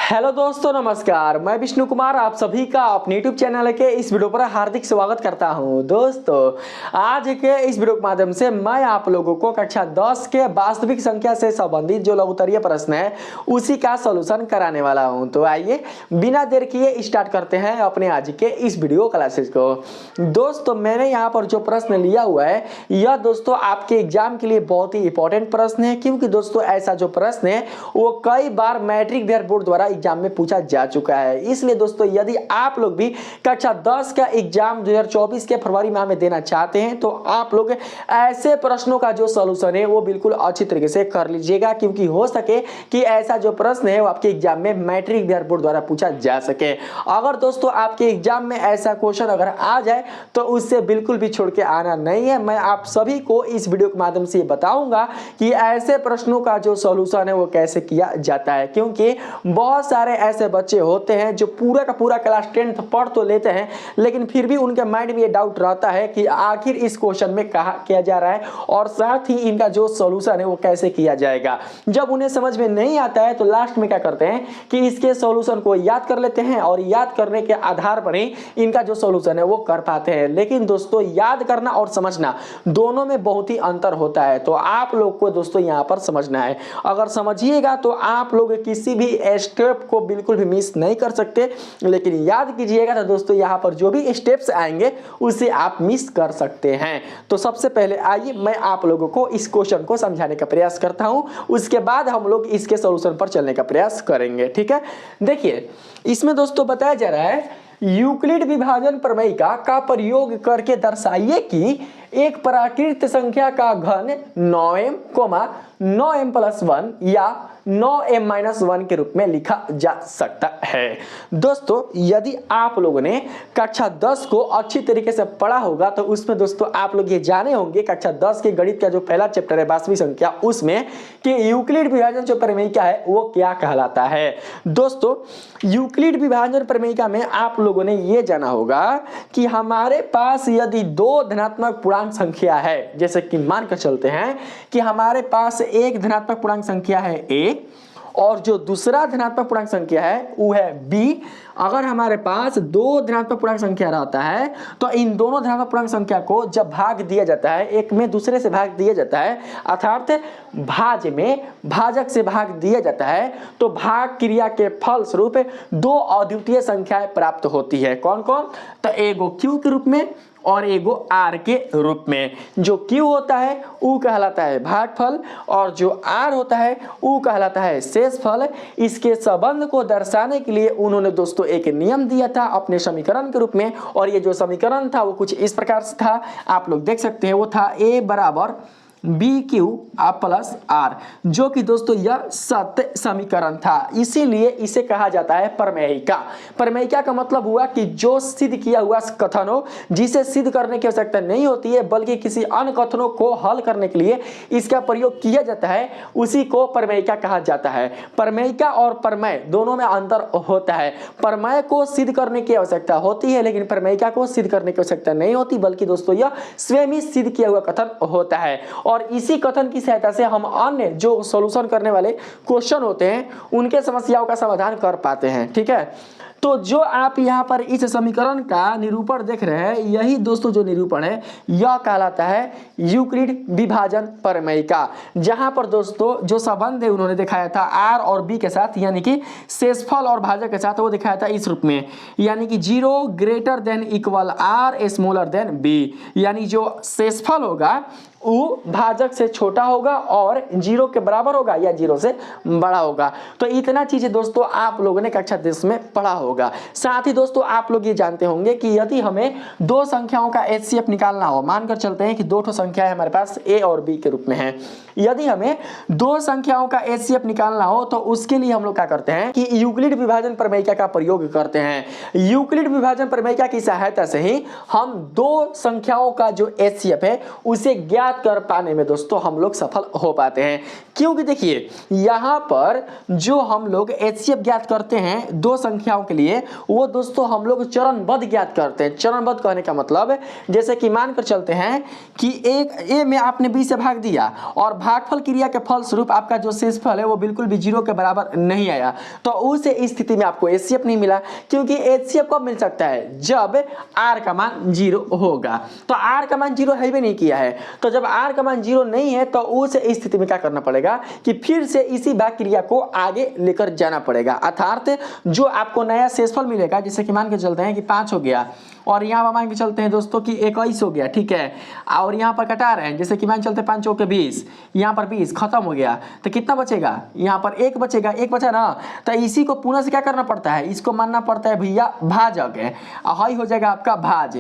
Hello दोस्तों, नमस्कार। मैं विष्णु कुमार आप सभी का अपने यूट्यूब चैनल के इस वीडियो पर हार्दिक स्वागत करता हूं। दोस्तों, आज के इस वीडियो के माध्यम से मैं आप लोगों को कक्षा 10 के वास्तविक संख्या से संबंधित जो लघुत्तरीय प्रश्न है उसी का सॉल्यूशन कराने वाला हूं। तो आइए बिना देर किए स्टार्ट करते हैं अपने आज के इस वीडियो क्लासेस को। दोस्तों, मैंने यहाँ पर जो प्रश्न लिया हुआ है यह दोस्तों आपके एग्जाम के लिए बहुत ही इंपॉर्टेंट प्रश्न है, क्योंकि दोस्तों ऐसा जो प्रश्न है वो कई बार मैट्रिक बिहार बोर्ड द्वारा एग्जाम में पूछा जा चुका है। इसलिए दोस्तों यदि आप लोग भी कक्षा 10 का एग्जाम 2024 के फरवरी माह में देना चाहते हैं तो आप लोग ऐसे प्रश्नों का जो सॉल्यूशन है वो बिल्कुल अच्छी तरीके से कर लीजिएगा, क्योंकि हो सके कि ऐसा जो प्रश्न है वो आपके एग्जाम में मैट्रिक बिहार बोर्ड द्वारा पूछा जा सके। अगर दोस्तों आपके एग्जाम में ऐसा क्वेश्चन अगर आ जाए तो उससे बिल्कुल भी छोड़ के आना नहीं है। मैं आप सभी को इस वीडियो के माध्यम से बताऊंगा कि ऐसे प्रश्नों का जो सॉल्यूशन है वो कैसे किया जाता है, क्योंकि बहुत सारे ऐसे बच्चे होते हैं जो पूरा का पूरा क्लास 10th पढ़ तो लेते हैं, लेकिन फिर भी उनके माइंड में ये डाउट रहता है कि आखिर इस क्वेश्चन में कहा किया जा रहा है और साथ ही इनका जो सॉल्यूशन है वो कैसे किया जाएगा। जब उन्हें समझ में नहीं आता है तो लास्ट में क्या करते हैं कि इसके सॉल्यूशन को याद कर लेते हैं और याद करने के आधार पर ही इनका जो सॉल्यूशन है वो कर पाते हैं। लेकिन दोस्तों याद करना और समझना दोनों में बहुत ही अंतर होता है, तो आप लोग को दोस्तों यहाँ पर समझना है। अगर समझिएगा तो आप लोग किसी भी स्टेप को बिल्कुल भी मिस नहीं कर सकते, लेकिन याद कीजिएगा तो दोस्तों यहाँ पर जो भी स्टेप्स आएंगे उसे आप मिस कर सकते हैं। तो सबसे पहले आइए मैं आप लोगों को इस क्वेश्चन को समझाने का प्रयास करता हूं, उसके बाद हम लोग इसके सॉल्यूशन पर चलने का प्रयास करेंगे। ठीक है, देखिए इसमें दोस्तों बताया जा रहा है यूक्लिड विभाजन प्रमेयिका का प्रयोग करके दर्शाइए कि एक प्राकृत संख्या का घन 9m, 9m+1 या 9m-1 के रूप में लिखा जा सकता है। दोस्तों यदि आप लोगों ने कक्षा 10 को अच्छी तरीके से पढ़ा होगा तो उसमें दोस्तों आप लोग ये जाने होंगे कक्षा 10 के गणित का जो पहला चैप्टर है वास्तविक संख्या, उसमें कि यूक्लिड विभाजन जो प्रमेयिका है वो क्या कहलाता है। दोस्तों यूक्लिड विभाजन प्रमेयिका में आप लोगों ने ये जाना होगा कि हमारे पास यदि दो धनात्मक पूर्णांक संख्या है, जैसे कि मान कर चलते हैं कि हमारे पास एक धनात्मक पूर्णांक संख्या है a और जो दूसरा धनात्मक पूर्णांक संख्या है वो है b। अगर हमारे पास दो धनात्मक पूर्णांक संख्या रहता है तो इन दोनों धनात्मक पूर्णांक संख्या को जब भाग दिया जाता है, एक में दूसरे से भाग दिया जाता है, अर्थात भाज्य में भाजक से भाग दिया जाता है, तो भाग क्रिया के फलस्वरूप दो अद्वितीय संख्याएं प्राप्त होती है। कौन कौन? तो एगो q के रूप में और एगो r के रूप में। जो q होता है वो कहलाता है भागफल और जो r होता है वो कहलाता है शेषफल। इसके संबंध को दर्शाने के लिए उन्होंने दोस्तों एक नियम दिया था अपने समीकरण के रूप में, और ये जो समीकरण था वो कुछ इस प्रकार से था, आप लोग देख सकते हैं। वो था a बराबर BQ प्लस R, जो कि दोस्तों यह सत्य समीकरण था, इसीलिए इसे कहा जाता है प्रमेयिका। प्रमेयिका का मतलब हुआ कि जो सिद्ध किया हुआ कथन हो, जिसे सिद्ध करने की आवश्यकता नहीं होती है बल्कि किसी अन्य कथनों को हल करने के लिए इसका प्रयोग किया जाता है, उसी को प्रमेयिका कहा जाता है। प्रमेयिका और प्रमेय दोनों में अंतर होता है। प्रमेय को सिद्ध करने की आवश्यकता होती है लेकिन प्रमेयिका को सिद्ध करने की आवश्यकता नहीं होती, बल्कि दोस्तों यह स्वयं ही सिद्ध किया हुआ कथन होता है। और इसी कथन की सहायता से हम अन्य जो सॉल्यूशन करने वाले क्वेश्चन होते हैं उनके समस्याओं का समाधान कर पाते हैं। ठीक है, तो जो आप यहाँ पर इस समीकरण का निरूपण देख रहे हैं, यही दोस्तों जो निरूपण है यह कहलाता है यूक्लिड विभाजन प्रमेयिका, जहां पर दोस्तों जो संबंध है उन्होंने दिखाया था r और b के साथ, यानी कि शेषफल और भाजक के साथ, वो दिखाया था इस रूप में, यानी कि 0 greater than equal r smaller than b, यानी जो शेषफल होगा वो भाजक से छोटा होगा और 0 के बराबर होगा या 0 से बड़ा होगा। तो इतना चीजें दोस्तों आप लोगों ने कक्षा 10 में पढ़ा होगा। साथ ही दोस्तों आप लोग ये जानते होंगे कि यदि हमें दो संख्याओं का HCF निकालना हो, मानकर चलते हैं कि दो ठो संख्या हमारे पास a और b के रूप में है, यदि हमें दो संख्याओं का HCF निकालना हो तो उसके लिए हम लोग क्या करते हैं कि यूक्लिड विभाजन प्रमेयिका का प्रयोग करते हैं। यूक्लिड विभाजन प्रमेयिका की सहायता से ही हम दो संख्याओं का जो HCF है उसे ज्ञात ज्ञात कर पाने में दोस्तों हम लोग सफल हो पाते हैं। क्योंकि देखिए यहाँ पर जो हम लोग HCF ज्ञात करते हैं दो संख्याओं के लिए, वो दोस्तों हम लोग चरणबद्ध ज्ञात करते हैं। चरणबद्ध कहने का मतलब जैसे कि मानकर चलते हैं कि एक ए में आपने बी से भाग दिया और भागफल क्रिया के फलस्वरूप आपका जो शेषफल है वो बिल्कुल भी 0 के बराबर नहीं आया, तो उस स्थिति में आपको HCF नहीं मिला। क्योंकि HCF कब मिल सकता है? जब R का मान 0 होगा। तो R का मान 0 है भी नहीं किया है, तो जब R का मान 0 नहीं है तो उस स्थिति में क्या करना पड़ेगा कि फिर से इसी भाग क्रिया को आगे लेकर जाना पड़ेगा। अर्थात जो आपको नया शेषफल मिलेगा, जैसे कि मान के चलते हैं कि 5 हो गया और यहाँ पर मान के चलते हैं दोस्तों कि 21 हो गया, ठीक है, और यहाँ पर कटा रहे हैं, जैसे कि मान चलते 5 के 20, यहाँ पर 20 खत्म हो गया, तो कितना बचेगा? यहाँ पर 1 बचेगा, 1 बचा ना, तो इसी को पुनः से क्या करना पड़ता है? इसको मानना पड़ता है भैया भाजक है, हाई हो जाएगा आपका भाज,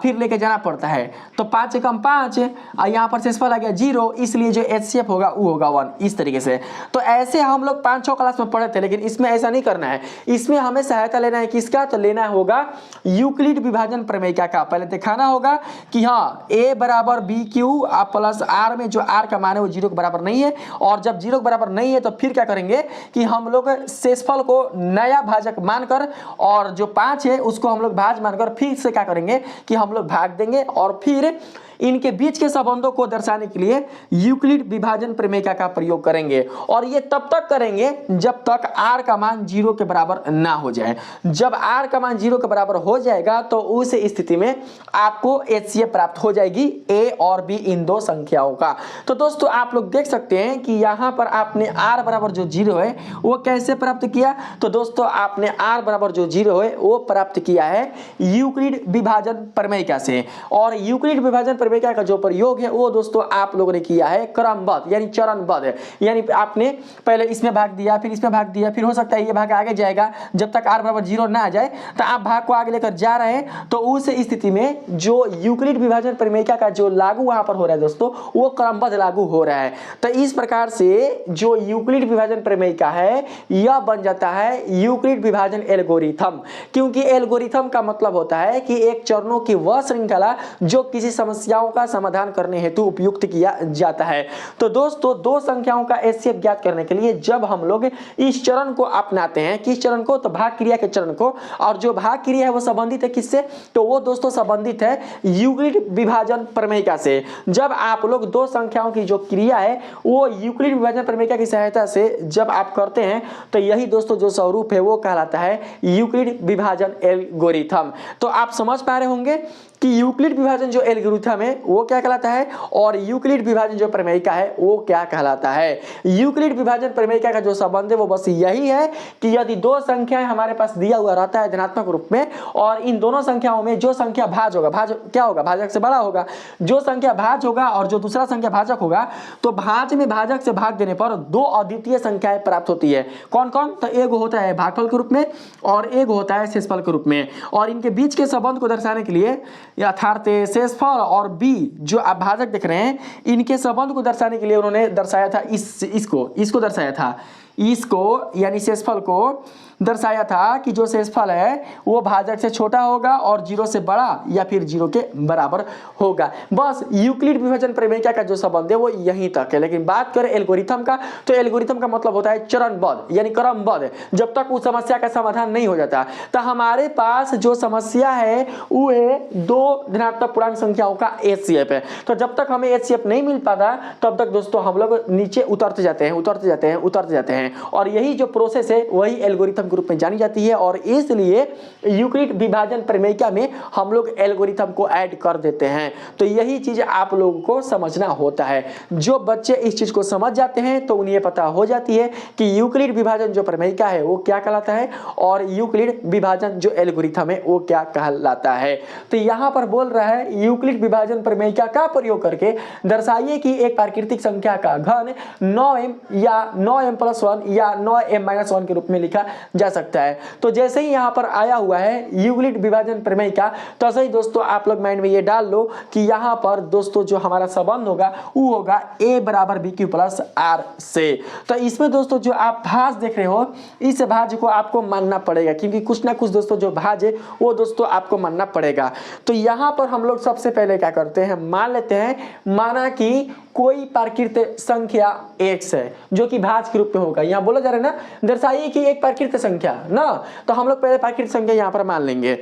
फिर लेके जाना पड़ता है। तो 5 से कम 5 और यहाँ पर शेषफल आ गया 0, इसलिए जो HCF होगा वो होगा 1, इस तरीके से। तो ऐसे हम लोग 5-6 क्लास में पढ़े थे, लेकिन इसमें ऐसा नहीं करना है। इसमें हमें सहायता लेना है किसका? तो लेना होगा यूक्लिड विभाजन प्रमेयिका का। पहले दिखाना होगा कि हाँ A बराबर BQ प्लस R में जो R का मान है वो 0 के बराबर नहीं है, और जब 0 के बराबर नहीं है तो फिर क्या करेंगे कि हम लोग शेषफल को नया भाजक मानकर और जो 5 है उसको हम लोग भाज मानकर फिर से क्या करेंगे कि हम लोग भाग देंगे, और फिर इनके बीच के संबंधों को दर्शाने के लिए यूक्लिड विभाजन प्रमेयिका का प्रयोग करेंगे। और ये तब तक करेंगे जब तक R का मान 0 के बराबर ना हो जाए। जब R का मान 0 के बराबर हो जाएगा तो उस स्थिति में आपको HCF प्राप्त हो जाएगी A और B इन दो संख्याओं का। तो दोस्तों आप लोग देख सकते हैं कि यहाँ पर आपने R बराबर जो 0 है वो कैसे प्राप्त किया? तो दोस्तों आपने R बराबर जो 0 है वो प्राप्त किया है यूक्लिड विभाजन प्रमेयिका से। और यूक्लिड विभाजन प्रमेयिका का जो प्रयोग है वो दोस्तों आप लोगों ने किया है क्रमबद्ध यानी चरणबद्ध, यानी आपने पहले इसमें भाग दिया, फिर इसमें भाग दिया, फिर हो सकता है ये भाग आगे जाएगा, जब तक R बराबर 0 ना आ जाए तो आप भाग को आगे लेकर जा रहे हैं। तो उस स्थिति में जो यूक्लिड विभाजन प्रमेयिका का जो लागू वहां पर हो रहा है दोस्तों वो क्रमबद्ध लागू हो रहा है। तो इस प्रकार से जो यूक्लिड विभाजन प्रमेयिका है यह बन जाता है यूक्लिड विभाजन एल्गोरिथम। क्योंकि एल्गोरिथम का मतलब होता है कि एक चरणों की वह श्रृंखला जो किसी समस्याओं का समाधान करने हेतु उपयुक्त किया जाता है। तो दोस्तों दो संख्याओं का HCF ज्ञात करने के लिए जब हम लोग इस चरण को अपनाते हैं, किस चरण को? तो भाग क्रिया के चरण को। और जो भाग क्रिया है वो संबंधित है किससे? तो वो दोस्तों संबंधित है यूक्लिड विभाजन प्रमेयिका से। जब आप लोग दो संख्याओं की जो क्रिया है वो यूक्लिड विभाजन प्रमेयिका की सहायता से जब आप करते हैं तो यही दोस्तों जो स्वरूप है वो कहलाता है यूक्लिड विभाजन एल्गोरिथम। तो आप समझ पा रहे होंगे कि यूक्लिड विभाजन जो एल्गोरिथम है वो क्या कहलाता है और यूक्लिड विभाजन जो प्रमेयिका है वो क्या कहलाता है। यूक्लिड विभाजन प्रमेयिका का जो संबंध है वो बस यही है कि यदि दो संख्याएं हमारे पास दिया हुआ रहता है धनात्मक रूप में, और इन दोनों संख्याओं में जो संख्या भाज होगा, भाज क्या होगा? भाजक से बड़ा होगा। जो संख्या भाज होगा और जो दूसरा संख्या भाजक होगा, तो भाज में भाजक से भाग देने पर दो अद्वितीय संख्याएं प्राप्त होती है। कौन कौन? तो एक होता है भागफल के रूप में और एक होता है शेषफल के रूप में। और इनके बीच के संबंध को दर्शाने के लिए अर्थात शेषफल और B जो आप भाजक देख रहे हैं इनके संबंध को दर्शाने के लिए उन्होंने दर्शाया था इसको दर्शाया था, इसको यानी शेषफल को दर्शाया था कि जो शेषफल है वो भाजक से छोटा होगा और 0 से बड़ा या फिर 0 के बराबर होगा। बस यूक्लिड विभाजन प्रमेयिका का जो संबंध है वो यहीं तक है। लेकिन बात करें एल्गोरिथम का, तो एल्गोरिथम का मतलब होता है चरणबद्ध यानी क्रमबद्ध, जब तक उस समस्या का समाधान नहीं हो जाता। तो हमारे पास जो समस्या है वो है दो धनात्मक पूर्णांक संख्याओं का HCF है। तो जब तक हमें HCF नहीं मिल पाता तब तक दोस्तों हम लोग नीचे उतरते जाते हैं और यही जो प्रोसेस है वही एल्गोरिथम के रूप में जानी जाती है। और इसलिए यूक्लिड विभाजन प्रमेयिका में हम लोग एल्गोरिथम को ऐड कर देते हैं। तो यही चीज आप लोगों को समझना होता है। जो बच्चे इस चीज को समझ जाते हैं तो उन्हें पता हो जाती है कि यूक्लिड विभाजन जो प्रमेयिका है वो क्या कहलाता है और यूक्लिड विभाजन जो एल्गोरिथम है वो क्या कहलाता है। तो यहां पर बोल रहा है यूक्लिड विभाजन प्रमेयिका का प्रयोग करके दर्शाइए कि एक प्राकृतिक संख्या का घन 9m या 9m+1 या 9m-1 के रूप में लिखा जा सकता है। तो जैसे ही यहाँ पर आया हुआ है यूक्लिड विभाजन प्रमेय का, तो ऐसे ही दोस्तों आप लोग माइंड में ये डाल लो कि यहाँ पर दोस्तों जो हमारा संबंध होगा वो होगा a बराबर बी क्यू प्लस आर से। तो इसमें दोस्तों जो आप भाज्य देख रहे हो, इस भाज्य को आपको मानना पड़ेगा, क्योंकि कुछ ना कुछ दोस्तों जो भाज्य है वो दोस्तों आपको मानना पड़ेगा। तो यहाँ पर हम लोग सबसे पहले क्या करते हैं, मान लेते हैं, माना कि कोई प्राकृत संख्या x है जो कि भाज्य के रूप में होगा। यहाँ बोला जा रहा है ना, दर्शाइए कि एक प्राकृत संख्या ना, तो हम लोग पहले प्राकृत संख्या यहाँ पर मान लेंगे।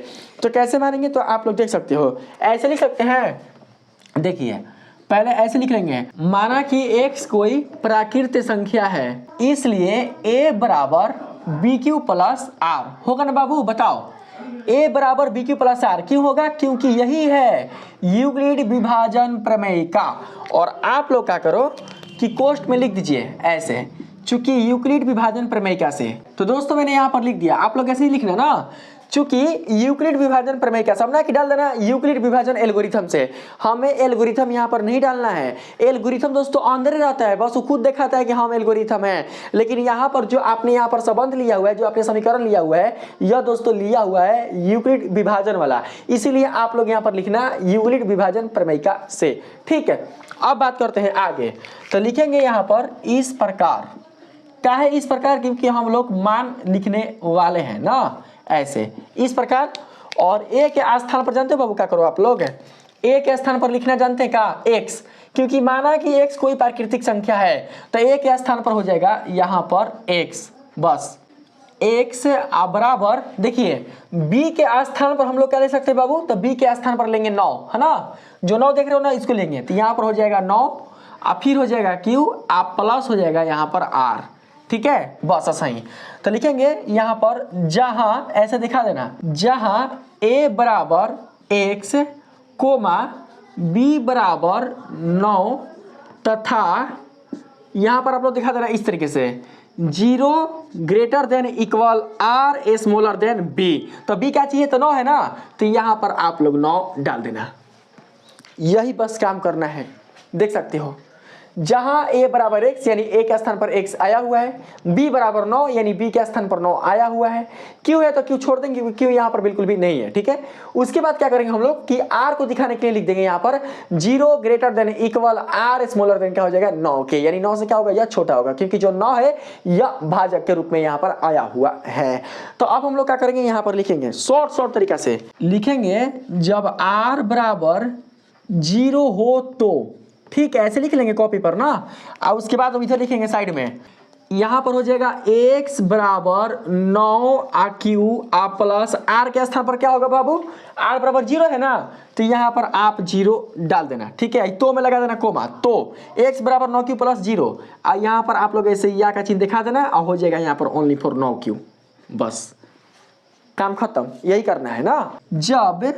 तो कैसे मानेंगे, तो आप लोग देख सकते हो, ऐसे लिख सकते हैं। देखिए पहले ऐसे लिख लेंगे, माना कि x कोई प्राकृत संख्या है, इसलिए a बराबर बी क्यू प्लस आर होगा ना बाबू, बताओ a बराबर बी क्यू प्लस आर क्यों होगा, क्योंकि यही है यूक्लिड विभाजन प्रमेय का। और आप लोग क्या करो कि कोष्ठ में लिख दीजिए ऐसे, चूंकि यूक्लिड विभाजन प्रमेय का से। तो दोस्तों मैंने यहाँ पर लिख दिया, आप लोग ऐसे ही लिखना ना, चूंकि यूक्लिड विभाजन प्रमेय का समझना कि डाल देना यूक्लिड विभाजन एल्गोरिथम से। हमें एल्गोरिथम यहाँ पर नहीं डालना है, एल्गोरिथम दोस्तों अंदर ही रहता है, बस वो खुद दिखाता है कि हम एल्गोरिथम है। लेकिन यहाँ पर जो आपने यहाँ पर संबंध लिया हुआ है, जो आपने समीकरण लिया हुआ है, यह दोस्तों लिया हुआ है यूक्लिड विभाजन वाला, इसीलिए आप लोग यहाँ पर लिखना यूक्लिड विभाजन प्रमेय का से। ठीक है, अब बात करते हैं आगे। तो लिखेंगे यहाँ पर इस प्रकार, क्या है इस प्रकार, क्योंकि हम लोग मान लिखने वाले हैं ना, ऐसे इस प्रकार। और a के स्थान पर जानते हो बाबू क्या करो आप लोग, a के स्थान पर लिखना जानते हैं क्या, x, क्योंकि माना कि x कोई प्राकृतिक संख्या है, तो a के स्थान पर हो जाएगा यहाँ पर x, बस x बराबर, देखिए b के स्थान पर हम लोग क्या ले सकते हैं बाबू, तो b के स्थान पर लेंगे 9, है ना, जो 9 देख रहे हो ना इसको लेंगे, तो यहाँ पर हो जाएगा 9, और फिर हो जाएगा q, आप प्लस हो जाएगा यहाँ पर r। ठीक है, बस ऐसा ही। तो लिखेंगे यहाँ पर, जहां ऐसे दिखा देना, जहां a बराबर x कोमा b बराबर 9 तथा यहाँ पर आप लोग दिखा देना इस तरीके से 0 greater than equal r smaller than b। तो b क्या चाहिए, तो 9 है ना, तो यहाँ पर आप लोग 9 डाल देना, यही बस काम करना है। देख सकते हो जहां a बराबर x यानी a के स्थान पर x आया हुआ है, b बराबर 9 यानी b के स्थान पर 9 आया हुआ है, q है तो q छोड़ देंगे, q यहाँ पर बिल्कुल भी नहीं है। ठीक है, उसके बाद क्या करेंगे हम लोग कि r को दिखाने के लिए लिख देंगे यहाँ पर 0 greater than equal r smaller than क्या हो जाएगा 9 के, यानी 9 से क्या होगा, यह छोटा होगा, क्योंकि जो 9 है यह भाजक के रूप में यहाँ पर आया हुआ है। तो अब हम लोग क्या करेंगे, यहाँ पर लिखेंगे शॉर्ट तरीका से लिखेंगे, जब r बराबर 0 हो तो, ठीक है, ऐसे लिख लेंगे कॉपी पर ना। और उसके बाद इधर लिखेंगे साइड में, यहाँ पर हो जाएगा x बराबर 9 क्यू आ प्लस r के स्थान पर क्या होगा बाबू, r बराबर 0 है ना, तो यहाँ पर आप 0 डाल देना। ठीक है, तो में लगा देना कोमा, तो x बराबर 9 क्यू प्लस 0, और यहाँ पर आप लोग ऐसे या का चिन्ह दिखा देना, और हो जाएगा यहाँ पर ओनली फॉर 9 क्यू, बस काम खत्म। यही करना है ना, जब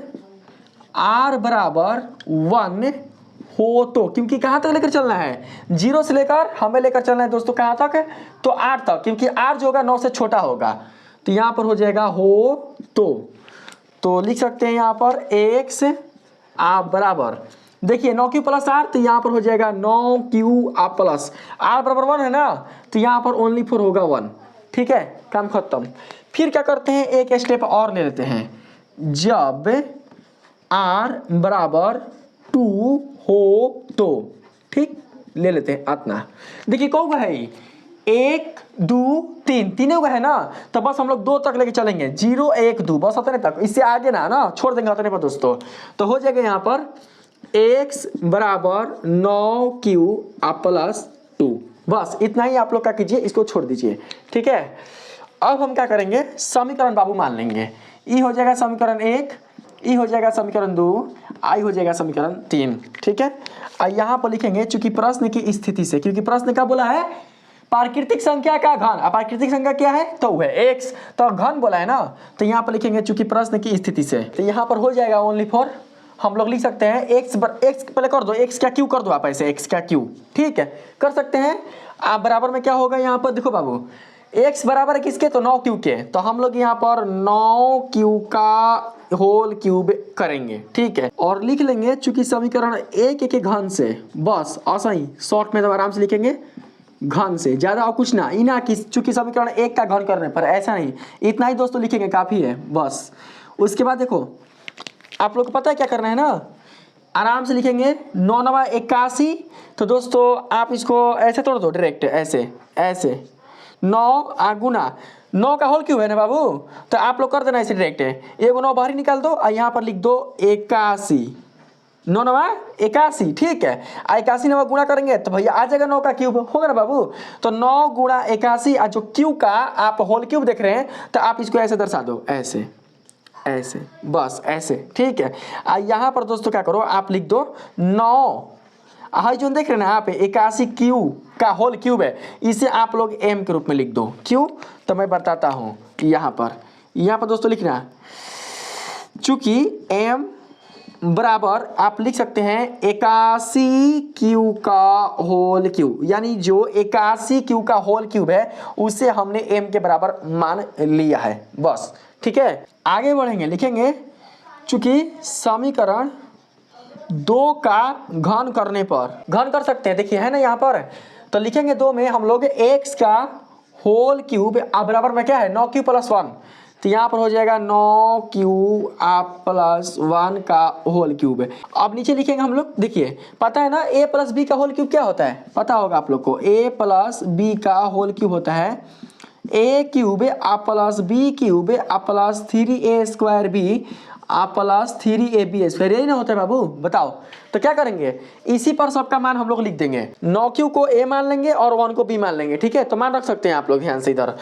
r बराबर 1 हो तो, क्योंकि कहाँ तक लेकर चलना है, 0 से लेकर हमें लेकर चलना है दोस्तों कहाँ तक, तो 8 तक, क्योंकि r जो होगा 9 से छोटा होगा, तो यहाँ पर हो जाएगा हो तो लिख सकते हैं यहाँ पर x बराबर, देखिए 9 क्यू प्लस r, तो यहाँ पर हो जाएगा 9 क्यू प्लस r बराबर 1 है ना, तो यहाँ पर ओनली फॉर होगा 1। ठीक है, काम खत्म। फिर क्या करते हैं, एक स्टेप और ले लेते हैं, जब r बराबर 2 हो तो, ठीक, ले लेते हैं इतना। देखिए कौन है, 1 2 3 तीनों का है ना, तो बस हम लोग 2 तक लेके चलेंगे, 0 1 2 बस उतने तक, इससे आगे ना छोड़ देंगे उतने पर दोस्तों। तो हो जाएगा यहाँ पर x बराबर 9 क्यू प्लस 2, बस इतना ही आप लोग क्या कीजिए, इसको छोड़ दीजिए। ठीक है, अब हम क्या करेंगे, समीकरण बाबू मान लेंगे, ई हो जाएगा समीकरण 1, ई हो जाएगा समीकरण 2, आई हो जाएगा समीकरण 3। ठीक है, यहाँ पर लिखेंगे चूंकि प्रश्न की स्थिति से, क्योंकि प्रश्न क्या बोला है, प्राकृतिक संख्या का घन, अब प्राकृतिक संख्या क्या है, तो वो है x, तो घन बोला है ना, तो यहाँ पर लिखेंगे चूंकि प्रश्न की स्थिति से, तो यहाँ पर हो जाएगा ओनली फॉर, हम लोग लिख सकते हैं x पहले कर दो, x क्या क्यू कर दो आप ऐसे, x क्या क्यू, ठीक है कर सकते हैं। आप बराबर में क्या होगा यहाँ पर, देखो बाबू x बराबर है किसके, तो 9 क्यू के, तो हम लोग यहाँ पर 9 क्यू का होल क्यूब करेंगे। ठीक है, और लिख लेंगे चूंकि समीकरण 1 के घन से, बस ऐसा ही शॉर्ट में तो आराम से लिखेंगे घन से, ज़्यादा और कुछ ना, इना की चूंकि समीकरण 1 का घन करने पर, ऐसा नहीं, इतना ही दोस्तों लिखेंगे काफ़ी है बस। उसके बाद देखो आप लोग को पता है क्या करना है ना, आराम से लिखेंगे 9 9 81। तो दोस्तों आप इसको ऐसे तोड़ दो डायरेक्ट, ऐसे ऐसे 9 गुना 9 का होल क्यूब है ना बाबू, तो आप लोग कर देना ऐसे डायरेक्ट, एगो 9 बाहर निकाल दो और यहाँ पर लिख दो 81, 9 9 81, ठीक है। 81 9 गुणा करेंगे तो भैया आ जाएगा 9 का क्यूब, होगा ना बाबू। तो 9 गुणा 81 और जो क्यूब का आप होल क्यूब देख रहे हैं, तो आप इसको ऐसे दर्शा दो, ऐसे ऐसे बस ऐसे, ठीक है। यहाँ पर दोस्तों क्या करो, आप लिख दो 9, हाई जो देख रहे हैं ना आप 81 क्यू का होल क्यूब है, इसे आप लोग m के रूप में लिख दो। क्यों, तो मैं बताता हूँ। यहाँ पर दोस्तों लिखना, चूंकि m बराबर आप लिख सकते हैं 81 क्यू का होल क्यूब, यानी जो 81 क्यू का होल क्यूब है उसे हमने m के बराबर मान लिया है बस, ठीक है। आगे बढ़ेंगे, लिखेंगे चूंकि समीकरण 2 का घन करने पर, घन कर सकते हैं, देखिए है ना यहाँ पर, तो लिखेंगे 2 में हम लोग x का होल क्यूब बराबर में क्या है 9 क्यू प्लस 1, तो यहाँ पर हो जाएगा 9 क्यू प्लस 1 का होल क्यूब है। अब नीचे लिखेंगे हम लोग, देखिए पता है ना a प्लस बी का होल क्यूब क्या होता है, पता होगा आप लोग को, a प्लस बी का होल क्यूब होता है a cube a plus B cube a plus 3a square B a plus 3ab square, यही ना होता है बाबू, बताओ। तो क्या करेंगे, इसी पर सबका मान हम लोग लिख देंगे, 9 क्यू को a मान लेंगे और 1 को b मान लेंगे, ठीक है। तो मान रख सकते हैं आप लोग, ध्यान से इधर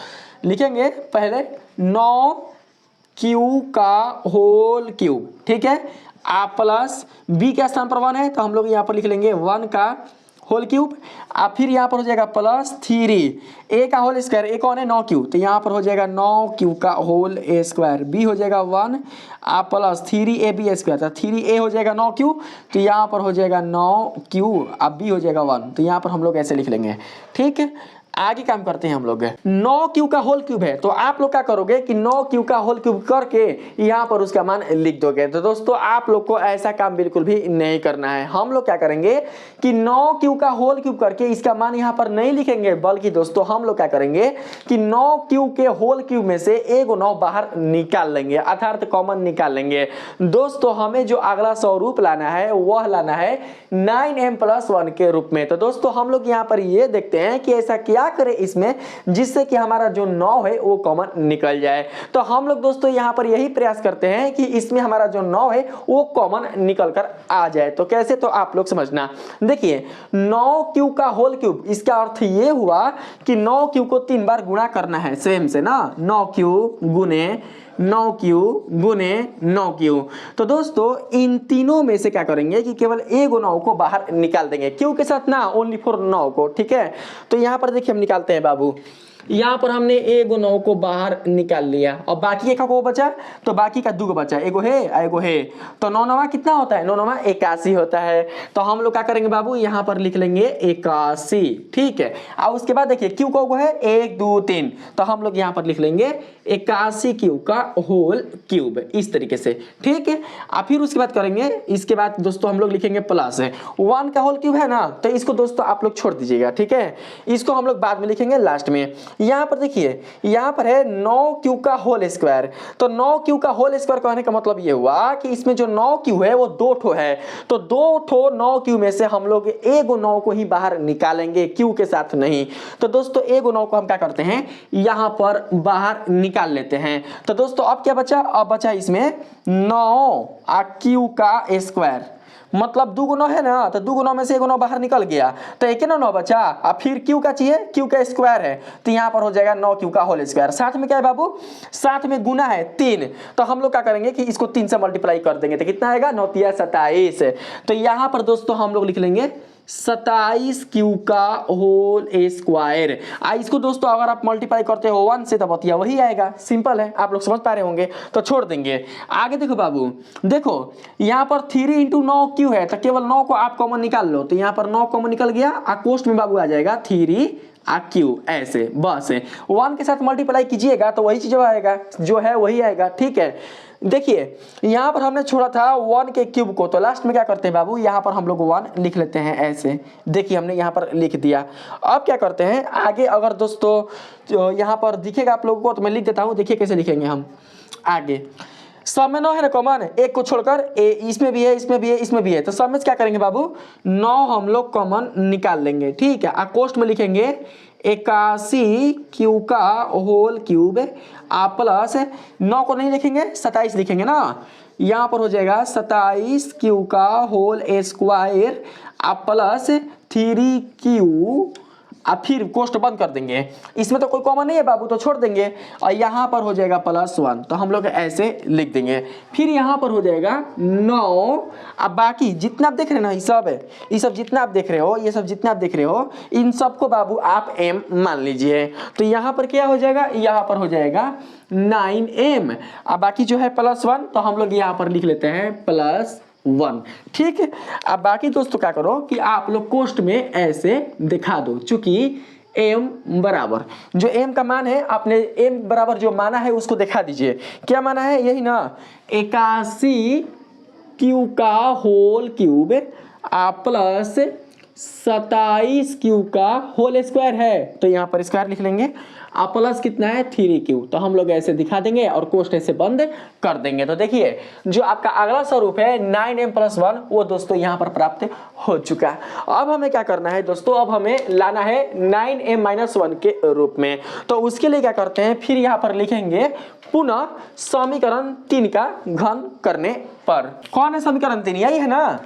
लिखेंगे पहले 9 क्यू का होल क्यूब, ठीक है। a प्लस b के स्थान पर 1 है, तो हम लोग यहाँ पर लिख लेंगे 1 का होल क्यूब, और फिर यहाँ पर हो जाएगा प्लस 3 a का होल स्क्वायर, a कौन है 9 क्यू, तो यहाँ पर हो जाएगा 9 क्यू का होल a स्क्वायर, b हो जाएगा 1 आ प्लस 3ab स्क्वायर, तो 3a हो जाएगा 9 क्यू, तो यहाँ पर हो जाएगा 9 क्यू, अब b हो जाएगा 1, तो यहाँ पर हम लोग ऐसे लिख लेंगे, ठीक है। आगे काम करते हैं हम लोग, 9 क्यू का होल क्यूब है, तो आप लोग क्या करोगे कि 9 क्यू का होल क्यूब करके यहाँ पर उसका मान लिख दोगे। तो दोस्तों आप लोग को ऐसा काम बिल्कुल भी नहीं करना है, हम लोग क्या करेंगे कि 9 क्यू का होल क्यूब करके इसका मान यहाँ पर नहीं लिखेंगे, बल्कि दोस्तों हम लोग क्या करेंगे कि 9 क्यू के होल क्यूब में से एगो 9 बाहर निकाल लेंगे, अर्थात कॉमन निकाल लेंगे। दोस्तों हमें जो अगला स्वरूप लाना है वह लाना है 9m प्लस 1 के रूप में। तो दोस्तों हम लोग यहाँ पर ये देखते हैं कि ऐसा क्या करें इसमें जिससे कि हमारा जो 9 है वो कॉमन निकल जाए। तो हम लोग दोस्तों यहाँ पर यही प्रयास करते हैं कि इसमें हमारा जो 9 है वो कॉमन निकल कर आ जाए। तो कैसे, तो आप लोग समझना, देखिए 9 क्यू का होल क्यूब, इसका अर्थ ये हुआ कि 9 क्यू को 3 बार गुणा करना है सेम से ना, 9 क्यू गुने 9 क्यू गुने 9 क्यू। तो दोस्तों इन तीनों में से क्या करेंगे कि केवल एगो 9 को बाहर निकाल देंगे, क्यू के साथ ना, ओनली फॉर 9 को, ठीक है। तो यहाँ पर देखिए हम निकालते हैं बाबू, यहाँ पर हमने एगो 9 को बाहर निकाल लिया और बाकी एक को बचा, तो बाकी का 2 बचा, एगो है एगो है, तो 9 9 कितना होता है, 9 9 81 होता है। तो हम लोग क्या करेंगे बाबू, यहाँ पर लिख लेंगे 81, ठीक है। और उसके बाद देखिए क्यू को है 1 2 3, तो हम लोग यहाँ पर लिख लेंगे 81 क्यू का होल क्यूब, इस तरीके से, ठीक है। और फिर उसके बाद करेंगे, इसके बाद दोस्तों हम लोग लिखेंगे प्लस 1 का होल क्यूब है ना, तो इसको दोस्तों आप लोग छोड़ दीजिएगा, ठीक है, इसको हम लोग बाद में लिखेंगे लास्ट में। यहाँ पर देखिए यहाँ पर है 9 क्यू का होल स्क्वायर, तो 9 क्यू का होल स्क्वायर कहने का मतलब ये हुआ कि इसमें जो 9 क्यू है वो 2 ठो है, तो 2 ठो 9 क्यू में से हम लोग एगो 9 को ही बाहर निकालेंगे, क्यू के साथ नहीं। तो दोस्तों एगो 9 को हम क्या करते हैं यहाँ पर बाहर निकाल लेते हैं। तो दोस्तों अब क्या बचा, अब बचा इसमें 9 क्यू का स्क्वायर, मतलब 2 9 है ना, तो 2 9 में से एगो 9 बाहर निकल गया, तो एक 9 बचा, और फिर क्यू का चाहिए, क्यू का स्क्वायर है, तो यहाँ पर हो जाएगा 9 क्यू का होल स्क्वायर, साथ में क्या है बाबू, साथ में गुना है 3, तो हम लोग क्या करेंगे कि इसको 3 से मल्टीप्लाई कर देंगे, तो कितना आएगा 9 3 27। तो यहाँ पर दोस्तों हम लोग लिख लेंगे 27 क्यू का होल स्क्वायर। इसको दोस्तों अगर आप मल्टीप्लाई करते हो 1 से तो बतिया वही आएगा, सिंपल है, आप लोग समझ पा रहे होंगे, तो छोड़ देंगे। आगे देखो बाबू, देखो यहाँ पर 3 × 9 क्यू है, तो केवल 9 को आप कॉमन निकाल लो, तो यहाँ पर 9 कॉमन निकल गया, कोष्ठ में बाबू आ जाएगा 3 क्यू, ऐसे बस 1 के साथ मल्टीप्लाई कीजिएगा तो वही चीज आएगा, जो है वही आएगा, ठीक है। देखिए यहाँ पर हमने छोड़ा था 1 के क्यूब को, तो लास्ट में क्या करते हैं बाबू, यहाँ पर हम लोग 1 लिख लेते हैं ऐसे। देखिए हमने यहाँ पर लिख दिया। अब क्या करते हैं आगे, अगर दोस्तों जो यहाँ पर दिखेगा आप लोगों को तो मैं लिख देता हूँ, देखिए कैसे लिखेंगे हम आगे। सब में 9 है ना कॉमन, एक को छोड़कर इसमें भी है, इसमें भी है, इसमें भी है, तो सब में क्या करेंगे बाबू 9 हम लोग कॉमन निकाल लेंगे, ठीक है। कोष्ठ में लिखेंगे 81 क्यू का होल क्यूब प्लस 9 को नहीं लिखेंगे 27 लिखेंगे ना, यहाँ पर हो जाएगा 27 क्यू का होल स्क्वायर प्लस 3 क्यू, अब फिर कोष्ठ बंद कर देंगे। इसमें तो कोई कॉमन नहीं है बाबू, तो छोड़ देंगे, और यहाँ पर हो जाएगा +1, तो हम लोग ऐसे लिख देंगे। फिर यहाँ पर हो जाएगा 9। अब बाकी जितना आप देख रहे हैं ना ये सब है, ये सब जितना आप देख रहे हो, ये सब जितना आप देख रहे हो, इन सबको बाबू आप m मान लीजिए। तो यहाँ पर क्या हो जाएगा, यहाँ पर हो जाएगा 9m। अब बाकी जो है +1, तो हम लोग यहाँ पर लिख लेते हैं +1, ठीक है। अब बाकी दोस्तों क्या करो कि आप लोग कोष्ठ में ऐसे दिखा दो, चूंकि m बराबर जो m का मान है, आपने m बराबर जो माना है उसको दिखा दीजिए। क्या माना है, यही ना 81 क्यू का होल क्यूब प्लस 27 क्यू का होल स्क्वायर है, तो यहाँ पर स्क्वायर लिख लेंगे। प्लस कितना है 3 क्यू, तो हम लोग ऐसे दिखा देंगे और कोष्ठ ऐसे बंद कर देंगे। तो देखिए जो आपका अगला स्वरूप है 9m + 1 वो दोस्तों यहाँ पर प्राप्त हो चुका है। अब हमें क्या करना है दोस्तों, अब हमें लाना है 9m - 1 के रूप में। तो उसके लिए क्या करते हैं, फिर यहाँ पर लिखेंगे पुनः समीकरण 3 का घन करने पर। कौन है समीकरण 3, यही है ना।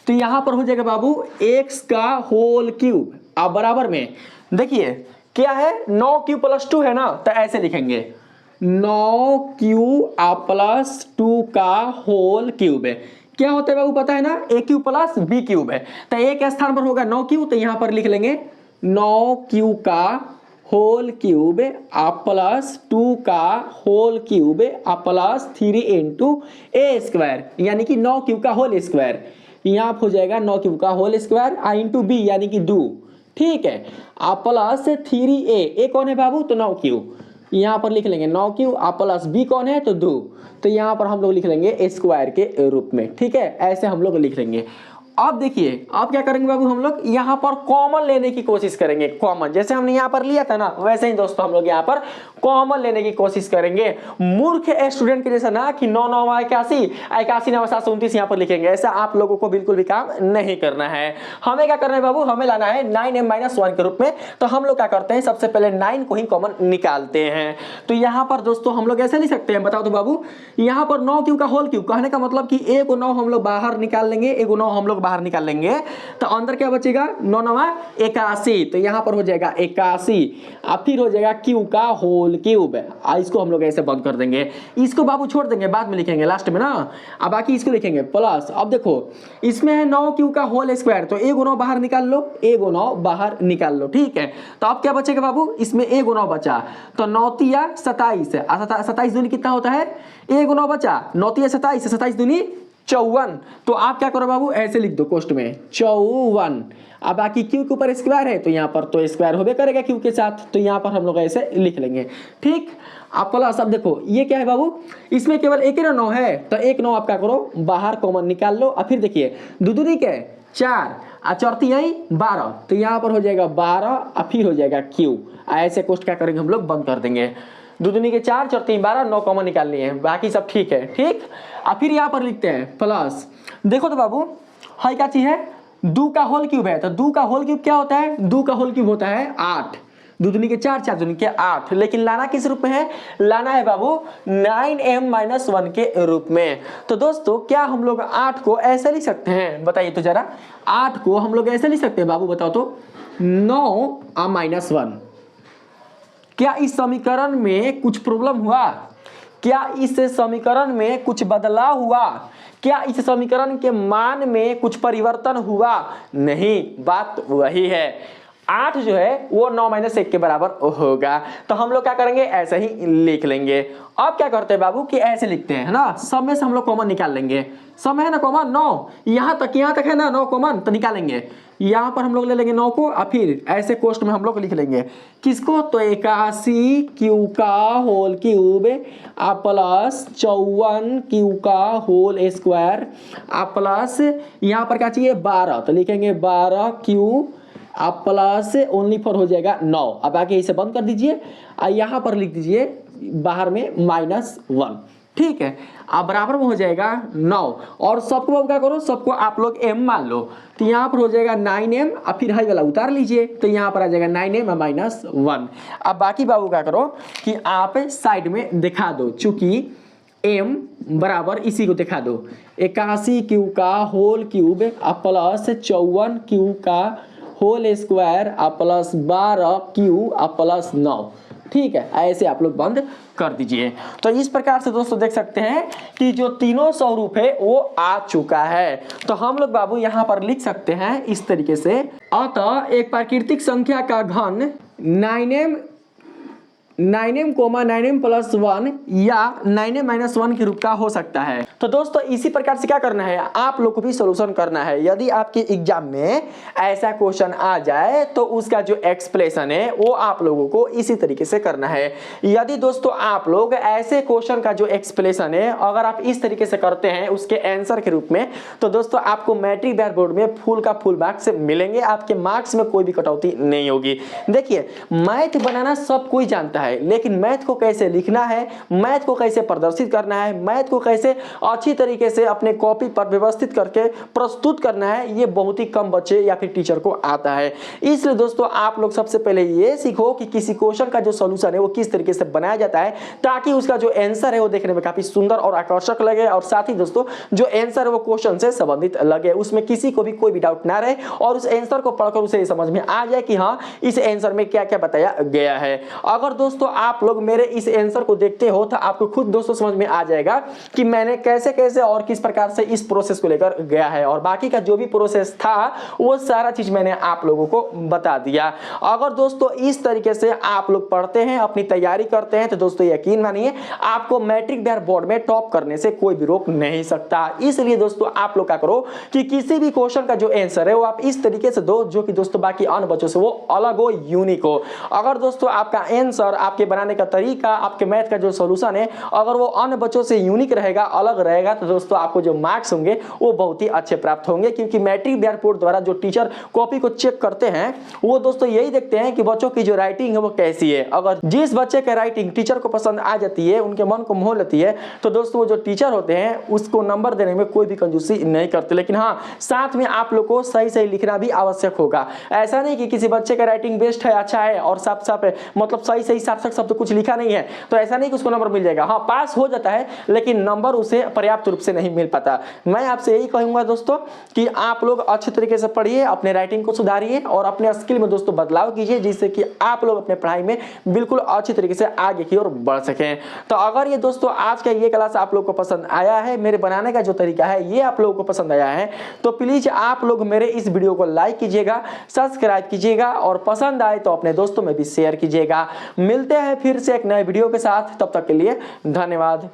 तो यहाँ पर हो जाएगा बाबू x का होल क्यूब, अब बराबर में देखिए क्या है 9q + 2 है ना, तो ऐसे लिखेंगे 9q + 2 का होल क्यूब है। क्या होता है बाबू पता है ना, a³ + b³ है, तो a के स्थान पर होगा 9q, तो यहाँ पर लिख लेंगे 9q का होल क्यूब प्लस 2 का होल क्यूब प्लस 3 × a², यानी कि 9q का होल स्क्वायर। यहाँ हो जाएगा 9q का होल स्क्वायर × b यानी कि 2, ठीक है। प्लस 3a कौन है बाबू, तो 9q, यहाँ पर लिख लेंगे 9q प्लस b कौन है, तो 2, तो यहाँ पर हम लोग लिख लेंगे स्क्वायर के रूप में, ठीक है। ऐसे हम लोग लिख लेंगे। अब देखिए अब क्या करेंगे बाबू, हम लोग यहाँ पर कॉमन लेने की कोशिश करेंगे। कॉमन जैसे हमने यहाँ पर लिया था ना, वैसे ही दोस्तों हम लोग यहाँ पर कॉमन लेने की कोशिश करेंगे। मूर्ख स्टूडेंट के जैसा ना कि 9 9 81 81 9 7 29 यहाँ पर लिखेंगे, ऐसा आप लोगों को बिल्कुल भी काम नहीं करना है। हमें क्या करना है बाबू, हमें लाना है 9m - 1 के रूप में। तो हम लोग क्या करते हैं, सबसे पहले 9 को ही कॉमन निकालते हैं। तो यहाँ पर दोस्तों हम लोग ऐसे लिख सकते हैं, बताओ तो बाबू, यहाँ पर 9q का होल क्यूब, कहने का मतलब कि a को 9 हम लोग बाहर निकाल लेंगे, a को 9 हम लोग बाहर निकाल लेंगे, तो अंदर क्या बचेगा 9 9 81, तो यहाँ पर हो जाएगा 81। अब फिर हो जाएगा q का होल क्यूब, इसको हम लोग ऐसे बंद कर देंगे। इसको बाबू छोड़ देंगे, बाद में लिखेंगे लास्ट में ना। अब बाकी इसको लिखेंगे प्लस, अब देखो इसमें है 9q का होल स्क्वायर, तो a को 9 बाहर निकाल लो, a को 9 बाहर निकाल लो, ठीक है। तो अब क्या बचेगा बाबू, इसमें a को 9 बचा, तो 9 तिया 27, 27 दूनी कितना होता है, a को 9 बचा, 9 तिया 27, 27 दूनी 54। तो आप क्या करो बाबू, ऐसे लिख दो कोष्ठ में 54। अब बाकी क्यू के ऊपर स्क्वायर है, तो यहाँ पर तो स्क्वायर होबे करेगा क्यू के साथ, तो यहाँ पर हम लोग ऐसे लिख लेंगे, ठीक। आप प्लस, अब देखो ये क्या है बाबू, इसमें केवल एक ही 9 है, तो एक 9 आप क्या करो बाहर कॉमन निकाल लो। और फिर देखिए दूनी के 4 और चौथी यही 12, तो यहाँ पर हो जाएगा 12 और फिर हो जाएगा क्यू। ऐसे कोष्ठ क्या करेंगे हम लोग बंद कर देंगे। दूनी के 4 चौथी 12, 9 कॉमन निकालनी है, बाकी सब ठीक है, ठीक। और फिर यहाँ पर लिखते हैं प्लस, देखो तो बाबू हाई क्या चीज है, 2 का होल क्यूब है, तो 2 का होल क्यूब क्या होता है, 2 का होल क्यूब होता है 8, दूनी के 4 4 दूनी के 8, लेकिन लाना किस रूप में है, लाना है बाबू 9m - 1 के रूप में। तो दोस्तों क्या हम लोग 8 को ऐसे लिख सकते हैं, बताइए तो जरा, 8 को हम लोग ऐसे लिख सकते हैं बाबू, बताओ तो 9 - 1। क्या इस समीकरण में कुछ प्रॉब्लम हुआ, क्या इस समीकरण में कुछ बदलाव हुआ, क्या इस समीकरण के मान में कुछ परिवर्तन हुआ, नहीं, बात वही है। 8 जो है वो 9 - 1 के बराबर होगा। तो हम लोग क्या करेंगे, ऐसे ही लिख लेंगे। अब क्या करते हैं बाबू कि ऐसे लिखते हैं, है ना, सब में से हम लोग कॉमन निकाल लेंगे। सब में है ना कॉमन 9, यहाँ तक है ना 9 कॉमन, तो निकालेंगे। यहाँ पर हम लोग ले लेंगे 9 को और फिर ऐसे कोष्ट में हम लोग लिख लेंगे किसको, तो 81 क्यू का होल क्यूब प्लस 54 क्यू का होल स्क्वायर प्लस यहाँ पर क्या चाहिए 12, तो लिखेंगे 12 क्यू प्लस ओनली फॉर हो जाएगा 9। अब आगे इसे बंद कर दीजिए और यहाँ पर लिख दीजिए बाहर में -1, ठीक है। अब बराबर में हो जाएगा 9 और सबको अब क्या करो, सबको आप लोग m मान लो, तो यहाँ पर हो जाएगा 9m और फिर हाई वाला उतार लीजिए, तो यहाँ पर आ जाएगा 9m और -1। अब बाकी बाबू क्या करो कि आप साइड में दिखा दो, चूंकि m बराबर इसी को दिखा दो 81 क्यू का होल क्यूब प्लस 54 क्यू का whole square plus 12 Q plus 9, ठीक है। ऐसे आप लोग बंद कर दीजिए। तो इस प्रकार से दोस्तों देख सकते हैं कि जो तीनों स्वरूप है वो आ चुका है। तो हम लोग बाबू यहाँ पर लिख सकते हैं इस तरीके से, अतः एक प्राकृतिक संख्या का घन 9m, 9m प्लस 1 या 9m - 1 के रूप का हो सकता है। तो दोस्तों इसी प्रकार से क्या करना है, आप लोग को भी सॉल्यूशन करना है। यदि आपके एग्जाम में ऐसा क्वेश्चन आ जाए तो उसका जो एक्सप्लेनेशन है वो आप लोगों को इसी तरीके से करना है। यदि दोस्तों आप लोग ऐसे क्वेश्चन का जो एक्सप्लेनेशन है अगर आप इस तरीके से करते हैं उसके आंसर के रूप में, तो दोस्तों आपको मैट्रिक बिहार बोर्ड में फुल का फुल मार्क्स मिलेंगे, आपके मार्क्स में कोई भी कटौती नहीं होगी। देखिए मैथ बनाना सब कोई जानता है, लेकिन मैथ को कैसे लिखना है, मैथ को कैसे प्रदर्शित करना है, मैथ को कैसे अच्छी तरीके से अपने कॉपी पर व्यवस्थित करके प्रस्तुत करना है, ये बहुत ही कम बच्चे या फिर टीचर को आता है। इसलिए दोस्तों आप लोग सबसे पहले ये सीखो कि किसी क्वेश्चन का जो सॉल्यूशन है वो किस तरीके से बनाया जाता है, ताकि उसका जो आंसर है वो देखने में काफी सुंदर और आकर्षक लगे, और साथ ही दोस्तों जो आंसर है वो क्वेश्चन से संबंधित लगे, उसमें किसी को भी कोई भी डाउट ना रहे और उस आंसर को पढ़कर उसे समझ में आ जाए कि हाँ इस आंसर में क्या क्या बताया गया है। अगर दोस्तों आप लोग मेरे इस आंसर को देखते हो तो आपको खुद दोस्तों समझ में आ जाएगा कि मैंने कैसे कैसे और किस प्रकार से इस प्रोसेस को लेकर गया है, और बाकी का जो भी प्रोसेस था वो सारा चीज मैंने आप लोगों को बता दिया। अगर दोस्तों इस तरीके से आप लोग पढ़ते हैं, अपनी तैयारी करते हैं, तो दोस्तों यकीन मानिए आपको मैट्रिक बिहार बोर्ड में टॉप करने से कोई भी रोक नहीं सकता। इसलिए दोस्तों आप लोग क्या करो कि किसी भी क्वेश्चन का जो आंसर है वो आप इस तरीके से दो जो कि दोस्तों बाकी अन्य बच्चों से वो अलग हो, यूनिक हो। अगर दोस्तों आपका आंसर, आपके बनाने का तरीका, आपके मैथ का जो सॉल्यूशन है अगर वो अन्य बच्चों से यूनिक रहेगा, अलग रहेगा, तो दोस्तों आपको जो मार्क्स होंगे वो बहुत ही अच्छे प्राप्त होंगे। क्योंकि मैट्रिक बिहार बोर्ड द्वारा जो टीचर कॉपी को चेक करते हैं वो दोस्तों यही देखते हैं कि बच्चों की जो राइटिंग है वो कैसी है। अगर जिस बच्चे की राइटिंग टीचर को पसंद आ जाती है, उनके मन को मोह लेती है, तो दोस्तों वो जो टीचर होते हैं उसको नंबर देने में कोई भी कंजूसी नहीं करते। लेकिन हाँ, साथ में आप लोग को सही सही लिखना भी आवश्यक होगा। ऐसा नहीं कि किसी बच्चे का राइटिंग बेस्ट है, अच्छा है और साफ साफ मतलब सही सही साफ साफ शब्द कुछ लिखा नहीं है, तो ऐसा नहीं कि उसको नंबर मिल जाएगा। हाँ, पास हो जाता है लेकिन नंबर उसे पर्याप्त रूप से नहीं मिल पाता। मैं आपसे यही कहूंगा दोस्तों कि आप लोग अच्छे तरीके से पढ़िए, अपने राइटिंग को सुधारिए और अपने स्किल में दोस्तों बदलाव कीजिए, जिससे कि आप लोग अपने पढ़ाई में बिल्कुल अच्छी तरीके से आगे की ओर बढ़ सकें। तो अगर ये दोस्तों आज का ये क्लास आप लोग को पसंद आया है, मेरे बनाने का जो तरीका है ये आप लोगों को पसंद आया है, तो प्लीज आप लोग मेरे इस वीडियो को लाइक कीजिएगा, सब्सक्राइब कीजिएगा और पसंद आए तो अपने दोस्तों में भी शेयर कीजिएगा। मिलते हैं फिर से एक नए वीडियो के साथ, तब तक के लिए धन्यवाद।